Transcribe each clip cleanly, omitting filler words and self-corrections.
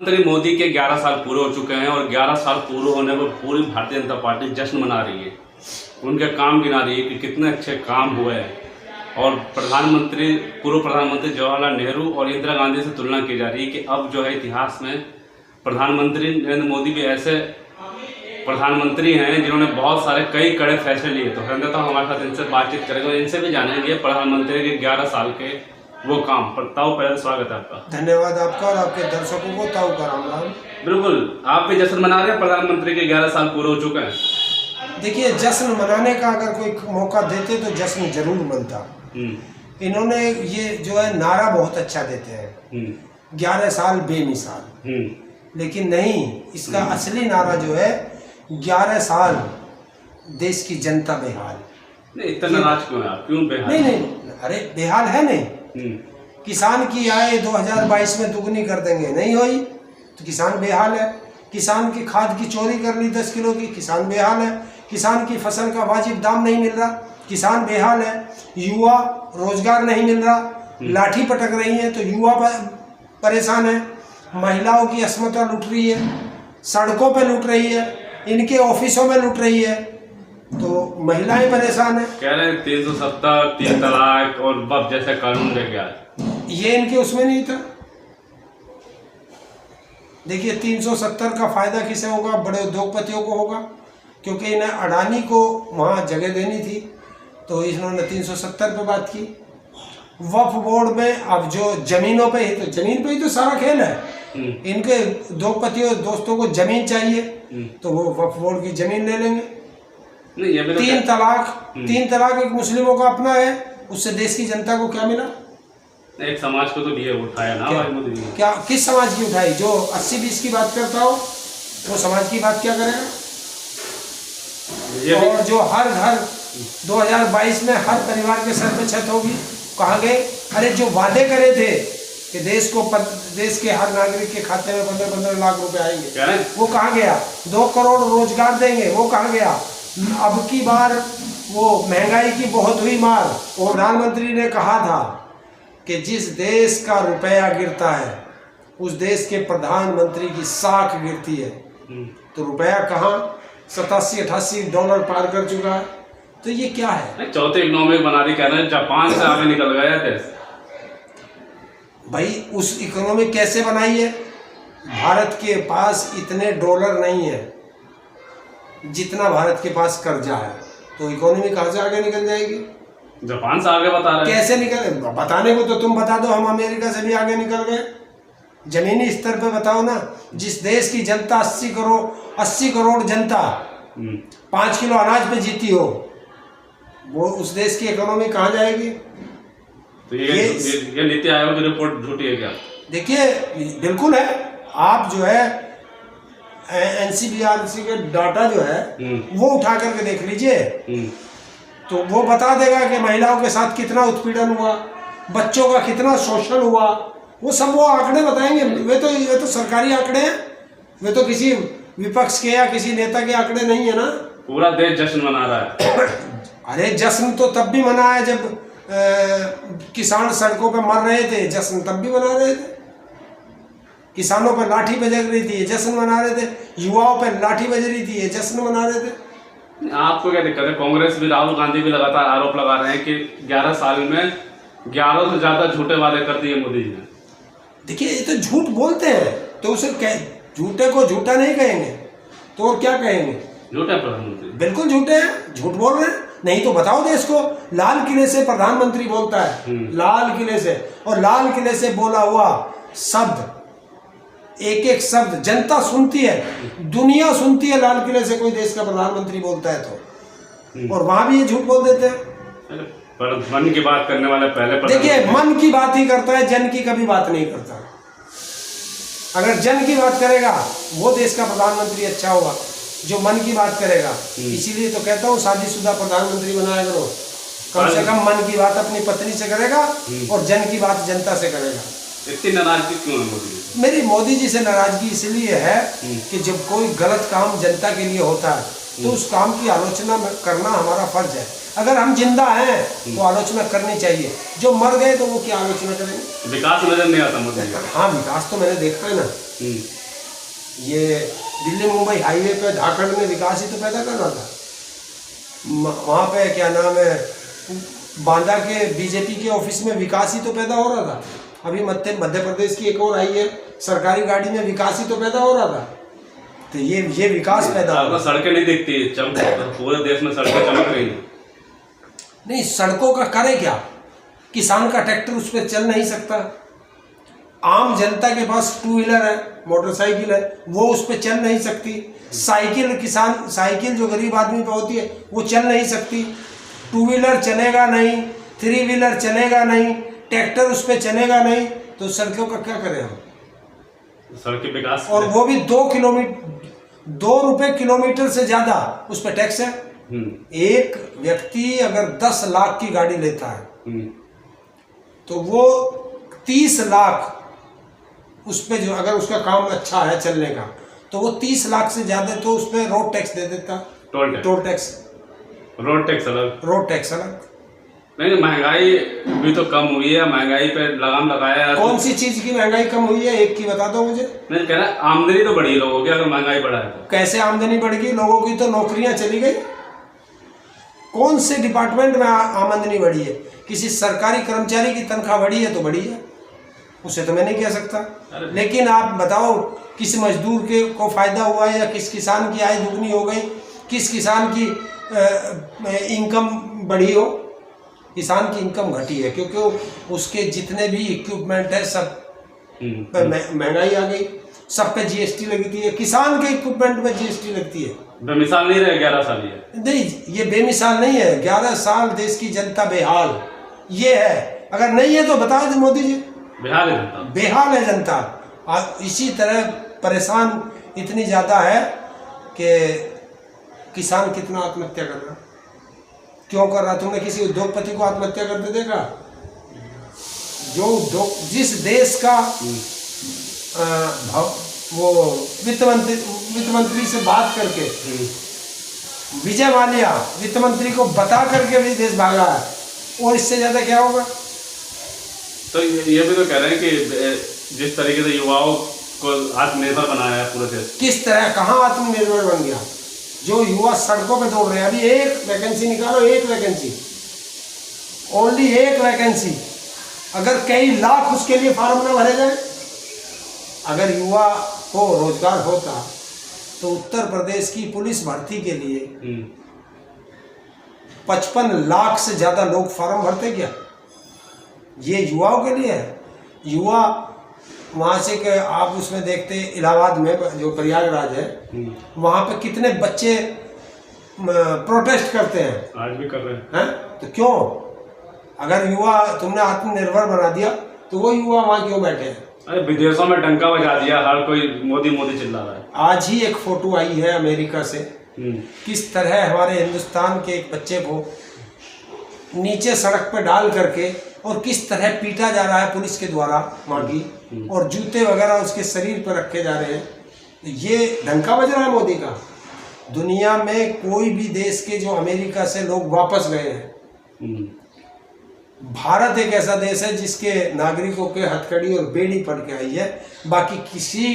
प्रधानमंत्री मोदी के 11 साल पूरे हो चुके हैं और 11 साल पूरे होने पर पूरी भारतीय जनता पार्टी जश्न मना रही है। उनके काम गिना रही है कि कितने अच्छे काम हुए हैं और पूर्व प्रधानमंत्री जवाहरलाल नेहरू और इंदिरा गांधी से तुलना की जा रही है कि अब जो है इतिहास में प्रधानमंत्री नरेंद्र मोदी भी ऐसे प्रधानमंत्री हैं जिन्होंने बहुत सारे कई कड़े फैसले लिए। तो तो हमारे साथ इनसे बातचीत करेंगे और इनसे भी जानेंगे प्रधानमंत्री के 11 साल के वो काम। ताऊ पहले स्वागत है आपका। धन्यवाद आपका और आपके दर्शकों को ताऊ का राम राम। बिल्कुल, आप भी जश्न मना रहे हैं, प्रधानमंत्री के 11 साल पूरे हो चुके हैं। देखिए, जश्न मनाने का अगर कोई मौका देते तो जश्न जरूर मनता। इन्होंने ये जो है नारा बहुत अच्छा देते हैं, 11 साल बेमिसाल, लेकिन नहीं, इसका असली नारा जो है 11 साल देश की जनता बेहाल। नहीं, इतना नाराज क्यों है आप? क्यों बेहाल? नहीं, अरे बेहाल है नहीं। किसान की आय 2022 में दुगनी कर देंगे, नहीं हुई तो किसान बेहाल है। किसान की खाद की चोरी कर ली 10 किलो की, किसान बेहाल है। किसान की फसल का वाजिब दाम नहीं मिल रहा, किसान बेहाल है। युवा रोजगार नहीं मिल रहा, लाठी पटक रही है तो युवा परेशान है। महिलाओं की अस्मिता लूट रही है, सड़कों पे लूट रही है, इनके ऑफिसों में लूट रही है, तो महिलाएं परेशान है। कह रहे हैं 370, 3 तलाक और बब जैसे कानून लेके आए, ये इनके उसमें नहीं था। देखिए, 370 का फायदा किसे होगा? बड़े उद्योगपतियों को होगा, क्योंकि इन्हें अडानी को वहाँ जगह देनी थी, तो इन्होंने 370 पे बात की। वक्फ बोर्ड में अब जो जमीनों पे ही, तो जमीन पे ही तो सारा खेल है। इनके उद्योगपतियों दोस्तों को जमीन चाहिए तो वो वक्फ बोर्ड की जमीन ले लेंगे। नहीं, ये भी तो 3 तलाक एक मुस्लिमों का अपना है, उससे देश की जनता को क्या मिला? एक समाज को तो लिए उठाया ना भाई मोदी जी। क्या किस समाज की उठाई? जो 80-20 की बात करता हो वो समाज की बात क्या करेगा? और जो हर घर 2022 में हर परिवार के सर पे छत होगी, कहाँ गए? अरे जो वादे करे थे कि देश के हर नागरिक के खाते में 15-15 लाख रुपए आएंगे, वो कहाँ गया? 2 करोड़ रोजगार देंगे, वो कहाँ गया? अब की बार वो महंगाई की बहुत हुई मार, और प्रधानमंत्री ने कहा था कि जिस देश का रुपया गिरता है उस देश के प्रधानमंत्री की साख गिरती है। तो रुपया कहाँ? $87-88 पार कर चुका है। तो ये क्या है? चौथे इकोनॉमिक बना रही, कह रहे हैं जापान से आगे निकल गया देश। भाई, उस इकोनॉमिक कैसे बनाई है? भारत के पास इतने डॉलर नहीं है जितना भारत के पास कर्जा है, तो इकोनॉमी कहाँ से आगे निकल जाएगी? जापान से आगे बता रहे हैं। कैसे निकले? बताने को तो तुम बता दो, हम अमेरिका से भी आगे निकल गए। जमीनी स्तर पे बताओ ना। जिस देश की जनता 80 करोड़ जनता 5 किलो अनाज पे जीती हो, वो उस देश की इकोनॉमी कहाँ जाएगी? तो ये नीति आयोग की रिपोर्ट झूठी है क्या? देखिए, बिल्कुल है। आप जो है NCBRC के डाटा जो है वो उठा करके देख लीजिए, तो वो बता देगा कि महिलाओं के साथ कितना उत्पीड़न हुआ, बच्चों का कितना शोषण हुआ, वो सब वो आंकड़े बताएंगे। वे तो सरकारी आंकड़े हैं, वे तो किसी विपक्ष के या किसी नेता के आंकड़े नहीं है ना। पूरा देश जश्न मना रहा है। अरे जश्न तो तब भी मना है जब किसान सड़कों पे मर रहे थे, जश्न तब भी मना रहे थे। किसानों पर लाठी बज रही थी, ये जश्न मना रहे थे। युवाओं पर लाठी बज रही थी, ये जश्न मना रहे थे। आपको क्या दिक्कत है? कांग्रेस भी, राहुल गांधी भी लगातार आरोप लगा रहे हैं कि 11 साल में 11 से ज्यादा झूठे वादे कर दिए मोदी जी ने। देखिए, ये तो झूठ बोलते हैं, तो उसे झूठे को झूठा नहीं कहेंगे तो और क्या कहेंगे? झूठे प्रधानमंत्री बिल्कुल झूठे हैं, झूठ बोल रहे हैं। नहीं तो बताओ देश को। लाल किले से प्रधानमंत्री बोलता है, लाल किले से, और लाल किले से बोला हुआ शब्द, एक शब्द जनता सुनती है, दुनिया सुनती है। लाल किले से कोई देश का प्रधानमंत्री बोलता है तो, और वहां भी ये झूठ बोल देते हैं। पर मन की बात करने वाले पहले देखिए, मन की बात ही करता है, जन की कभी बात नहीं करता। अगर जन की बात करेगा वो देश का प्रधानमंत्री अच्छा होगा, जो मन की बात करेगा। इसीलिए तो कहता हूँ शादीशुदा प्रधानमंत्री बनाया करो, कम से कम मन की बात अपनी पत्नी से करेगा और जन की बात जनता से करेगा। इतनी नाराजगी क्यों है मोदी जी? मेरी मोदी जी से नाराजगी इसलिए है कि जब कोई गलत काम जनता के लिए होता है तो उस काम की आलोचना करना हमारा फर्ज है। अगर हम जिंदा हैं तो आलोचना करनी चाहिए, जो मर गए तो वो क्या आलोचना करेंगे। विकास नजर नहीं आता मोदी जी का। हाँ, विकास तो मैंने देखा है ना, ये दिल्ली मुंबई हाईवे पे झारखंड में विकास ही तो पैदा कर रहा था। वहाँ पे क्या नाम है, बांदा के बीजेपी के ऑफिस में विकास ही तो पैदा हो रहा था। अभी मध्य प्रदेश की एक और आई है सरकारी गाड़ी में, विकास ही तो पैदा हो रहा था। तो ये विकास पैदा हो रहा। सड़कें नहीं दिखती, पूरे देश में सड़कें चमक रही हैं। नहीं, सड़कों का करे क्या, किसान का ट्रैक्टर उस पर चल नहीं सकता, आम जनता के पास टू व्हीलर है, मोटरसाइकिल है, वो उस पर चल नहीं सकती, साइकिल जो गरीब आदमी पे होती है वो चल नहीं सकती, टू व्हीलर चलेगा नहीं, थ्री व्हीलर चलेगा नहीं, ट्रैक्टर उस पर चलेगा नहीं, तो सड़कों का क्या करें हम। सड़क विकास, और वो भी 2 रुपए किलोमीटर से ज्यादा उस पर टैक्स है। एक व्यक्ति अगर 10 लाख की गाड़ी लेता है तो वो 30 लाख उस पे, जो अगर उसका काम अच्छा है चलने का, तो वो 30 लाख से ज्यादा तो उस पे रोड टैक्स दे देता। टोल टैक्स, रोड टैक्स अलग, रोड टैक्स अलग। नहीं, महंगाई भी तो कम हुई है, महंगाई पे लगाम लगाया है। कौन सी चीज की महंगाई कम हुई है, एक की बता दो मुझे। नहीं, कह रहा है आमदनी तो बढ़ी लोगों की, अगर महंगाई बढ़ा है तो। कैसे आमदनी बढ़ेगी, लोगों की तो नौकरियां चली गई। कौन से डिपार्टमेंट में आमदनी बढ़ी है, किसी सरकारी कर्मचारी की तनख्वाह बढ़ी है तो बढ़ी है, उसे तो मैं नहीं कह सकता। लेकिन आप बताओ किस मजदूर के को फायदा हुआ है, या किस किसान की आय दुगनी हो गई, किस किसान की इनकम बढ़ी हो। किसान की इनकम घटी है क्योंकि उसके जितने भी इक्विपमेंट है सब पर महंगाई आ गई, सब पे जीएसटी लगती है, किसान के इक्विपमेंट में जीएसटी लगती है। बेमिसाल नहीं रहे 11 साल ये। नहीं, ये बेमिसाल नहीं है, 11 साल देश की जनता बेहाल ये है। अगर नहीं है तो बता दे मोदी जी, बेहाल है जनता, बेहाल है जनता। और इसी तरह परेशान इतनी ज़्यादा है कि किसान कितना आत्महत्या कर रहा, क्यों कर रहा। तुमने किसी उद्योगपति को आत्महत्या करते देखा? जो उद्योग, जिस देश का वो वित्त मंत्री से बात करके, विजय माल्या वित्त मंत्री को बता करके भी देश भागा है, और इससे ज्यादा क्या होगा। तो ये भी तो कह रहे हैं कि जिस तरीके से युवाओं को आत्मनिर्भर बनाया है पूरे देश, किस तरह, कहाँ आत्मनिर्भर बन गया। जो युवा सड़कों पे दौड़ रहे हैं, अभी एक वैकेंसी निकालो, एक वैकेंसी, ओनली एक वैकेंसी, अगर कई लाख उसके लिए फार्म न भरे जाए। अगर युवा को रोजगार होता तो उत्तर प्रदेश की पुलिस भर्ती के लिए 55 लाख से ज्यादा लोग फार्म भरते क्या। ये युवाओं के लिए है। युवा वहाँ से के आप उसमें देखते, इलाहाबाद में जो प्रयागराज है, वहाँ पे कितने बच्चे प्रोटेस्ट करते हैं, आज भी कर रहे हैं। तो क्यों, अगर युवा तुमने आत्मनिर्भर बना दिया तो वो युवा वहाँ क्यों बैठे हैं। अरे विदेशों में डंका बजा दिया, हर कोई मोदी मोदी चिल्ला रहा है। आज ही एक फोटो आई है अमेरिका से, किस तरह हमारे हिंदुस्तान के एक बच्चे को नीचे सड़क पर डाल करके और किस तरह पीटा जा रहा है पुलिस के द्वारा वहाँ की, और जूते वगैरह उसके शरीर पर रखे जा रहे हैं। ये डंका बज रहा है मोदी का। दुनिया में कोई भी देश के जो अमेरिका से लोग वापस गए हैं, भारत एक ऐसा देश है जिसके नागरिकों के हथकड़ी और बेड़ी पड़ के आई है, बाकी किसी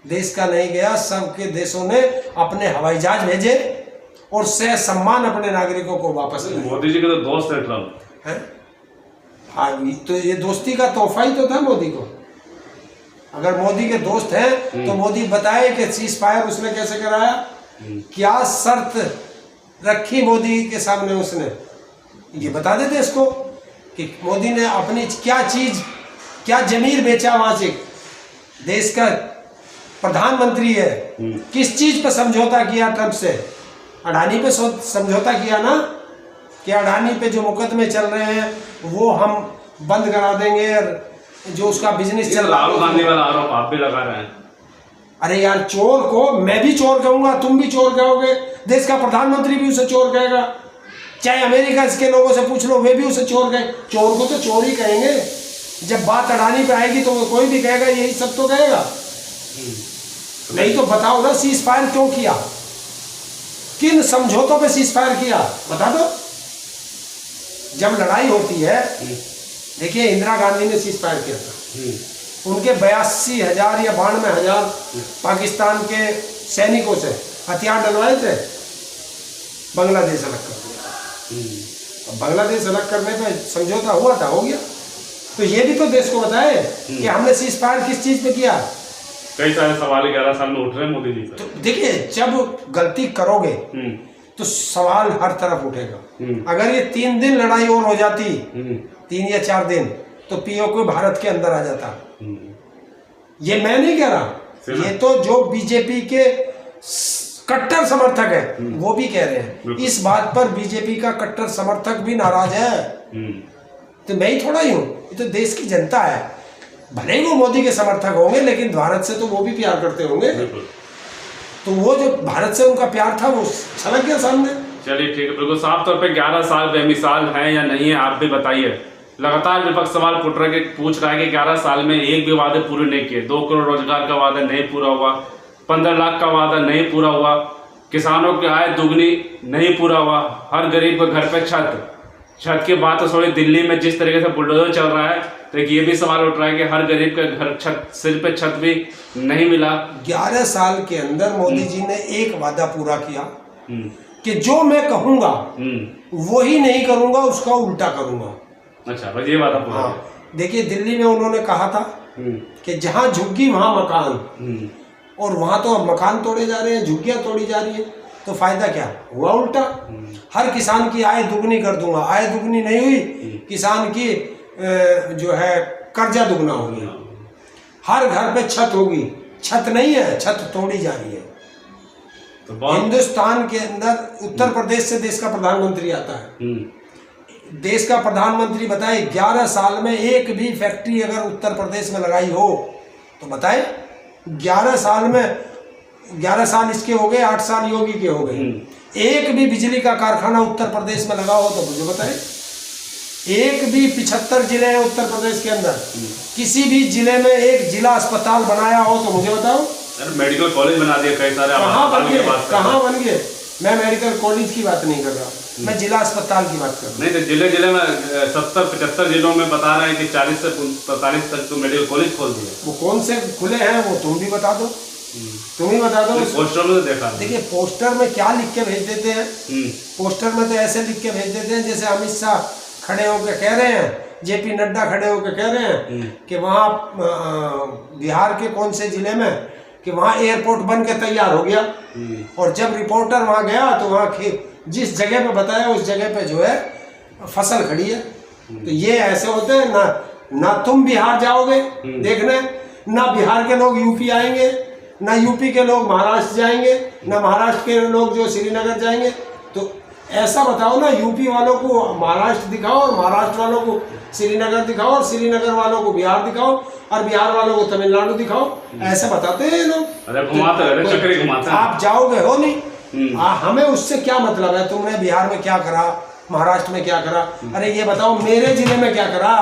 देश का नहीं गया। सबके देशों ने अपने हवाई जहाज भेजे और सह सम्मान अपने नागरिकों को वापस लाए। मोदी जी के तो दोस्त है ट्रम्प है। हाँ, तो ये दोस्ती का तोहफा ही तो था मोदी को। अगर मोदी के दोस्त हैं तो मोदी बताए कि सीज फायर उसने कैसे कराया, क्या शर्त रखी मोदी के सामने उसने, ये बता दे देश को कि मोदी ने अपनी क्या चीज, क्या जमीर बेचा वहां से। देश का प्रधानमंत्री है, किस चीज पर समझौता किया ट्रंप से। अडानी पे समझौता किया ना, कि अडानी पे जो मुकदमे चल रहे हैं वो हम बंद करा देंगे, और जो उसका बिजनेस चल रहा है। राहुल गांधी वाला आरोप आप भी लगा रहे हैं। अरे यार, चोर को मैं भी चोर कहूंगा, तुम भी चोर कहोगे, देश का प्रधानमंत्री भी उसे चोर कहेगा, चाहे अमेरिका के लोगों से पूछ लो, वे भी उसे चोर कहें। चोर को तो चोर ही कहेंगे। जब बात अडानी पे आएगी तो कोई भी कहेगा, यही सब तो कहेगा। नहीं तो बताओ ना, सीज फायर क्यों किया, किन समझौतों पे सीज फायर किया, बता दो। जब लड़ाई होती है, देखिए इंदिरा गांधी ने सीज फायर किया था, उनके 82,000 या 92,000 पाकिस्तान के सैनिकों से हथियार डलवाए थे, बांग्लादेश अलग कर दिया। बांग्लादेश अलग करने पे समझौता हुआ था, हो गया। तो ये भी तो देश को बताए कि हमने सीज फायर किस चीज पे किया। कई सारे सवाल 11 साल में उठ रहे हैं मोदी जी पर। तो देखिए, जब गलती करोगे तो सवाल हर तरफ उठेगा। अगर ये 3 दिन लड़ाई और हो जाती, 3 या 4 दिन, तो पीओके भारत के अंदर आ जाता। ये मैं नहीं कह रहा, ये तो जो बीजेपी के कट्टर समर्थक है वो भी कह रहे हैं। इस बात पर बीजेपी का कट्टर समर्थक भी नाराज है। तो मैं ही थोड़ा ही हूँ, ये तो देश की जनता है। भले ही वो मोदी के समर्थक होंगे, लेकिन भारत से तो वो भी प्यार करते होंगे। तो वो जो भारत से उनका प्यार था वो छलक गया सामने। चलिए ठीक है, बिल्कुल साफ तौर पे 11 साल बेमिसाल है या नहीं है, आप भी बताइए। लगातार विपक्ष सवाल पूछ रहा है कि 11 साल में एक भी वादे पूरे नहीं किए। 2 करोड़ रोजगार का वादा नहीं पूरा हुआ, 15 लाख का वादा नहीं पूरा हुआ, किसानों की आय दुगनी नहीं पूरा हुआ, हर गरीब के घर पे छत की बात तो छोड़ी, दिल्ली में जिस तरीके से बुलडोजर चल रहा है, तो ये भी सवाल उठ रहा है कि हर गरीब के घर सिर पे छत भी नहीं मिला। 11 साल के अंदर मोदी जी ने एक वादा पूरा किया कि जो मैं कहूंगा वही नहीं करूंगा, उसका उल्टा करूंगा। अच्छा, बस ये वादा पूरा। देखिए, दिल्ली में उन्होंने कहा था कि जहां झुग्गी वहां मकान, और वहां तो अब मकान तोड़े जा रहे हैं, झुग्गियां तोड़ी जा रही है, तो फायदा क्या हुआ? उल्टा। हर किसान की आय दुगनी कर दूंगा। आय दुगनी नहीं हुई, किसान की जो है कर्जा दुगना हो गया। हर घर पे छत होगी, छत नहीं है, छत तोड़ी जा रही है। तो हिंदुस्तान के अंदर उत्तर प्रदेश से देश का प्रधानमंत्री आता है। देश का प्रधानमंत्री बताए 11 साल में एक भी फैक्ट्री अगर उत्तर प्रदेश में लगाई हो तो बताए। 11 साल में 11 साल इसके हो गए, 8 साल योगी के हो गए। एक भी बिजली का कारखाना उत्तर प्रदेश में लगा हो तो मुझे बताए। एक भी 75 जिले हैं उत्तर प्रदेश के अंदर, किसी भी जिले में एक जिला अस्पताल बनाया हो तो मुझे बताओ। मेडिकल कॉलेज बना दिया कई सारे, कहाँ बन गए? मैं मेडिकल कॉलेज की बात नहीं कर रहा, मैं जिला अस्पताल की बात कर रहा हूँ। नहीं तो जिले में 70-75 जिलों में बता रहे हैं कि 40 से 45 तक तो मेडिकल कॉलेज खोल दिए। वो कौन से खुले हैं वो तुम भी बता दो, तुम ही बता दो। पोस्टर में तो देखा। देखिए, पोस्टर में क्या लिख के भेज देते हैं? पोस्टर में तो ऐसे लिख के भेज देते हैं जैसे अमित शाह खड़े होकर कह रहे हैं, जेपी नड्डा खड़े होकर कह रहे हैं कि वहाँ बिहार के कौन से जिले में कि वहाँ एयरपोर्ट बन के तैयार हो गया। और जब रिपोर्टर वहाँ गया तो वहाँ जिस जगह पे बताया उस जगह पे जो है फसल खड़ी है। तो ये ऐसे होते हैं ना तुम बिहार जाओगे देखने, ना बिहार के लोग यूपी आएंगे, ना यूपी के लोग महाराष्ट्र जाएंगे, ना महाराष्ट्र के लोग जो श्रीनगर जाएंगे। तो ऐसा बताओ ना, यूपी वालों को महाराष्ट्र दिखाओ और महाराष्ट्र वालों को श्रीनगर दिखाओ और श्रीनगर वालों को बिहार दिखाओ और बिहार वालों को तमिलनाडु दिखाओ। ऐसे बताते हैं लोग। चक्री घुमाते हैं। आप जाओगे हो नहीं, हमें उससे क्या मतलब है तुमने बिहार में क्या करा, महाराष्ट्र में क्या करा? अरे ये बताओ मेरे जिले में क्या करा।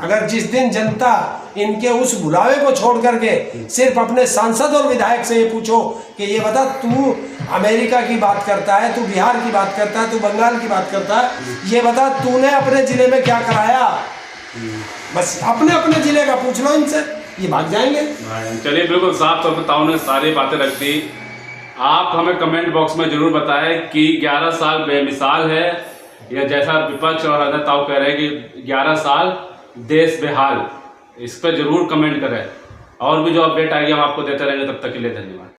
अगर जिस दिन जनता इनके उस बुलावे को छोड़ करके सिर्फ अपने सांसद और विधायक से ये पूछो कि ये बता तू अमेरिका की बात करता है, तू बिहार की बात करता है, तू बंगाल की बात करता है, ये बता तूने अपने जिले में क्या कराया? बस अपने अपने जिले का पूछ लो इनसे, ये भाग जाएंगे। चलिए, बिल्कुल साफ तौर पर ताऊ ने सारी बातें रख दी। आप हमें कमेंट बॉक्स में जरूर बताएं कि 11 साल बेमिसाल है या जैसा विपक्ष और अदर ताऊ कह रहे हैं कि 11 साल देश बेहाल। इस पर जरूर कमेंट करें और भी जो अपडेट आएगी हम आपको देते रहेंगे। तब तक के लिए धन्यवाद।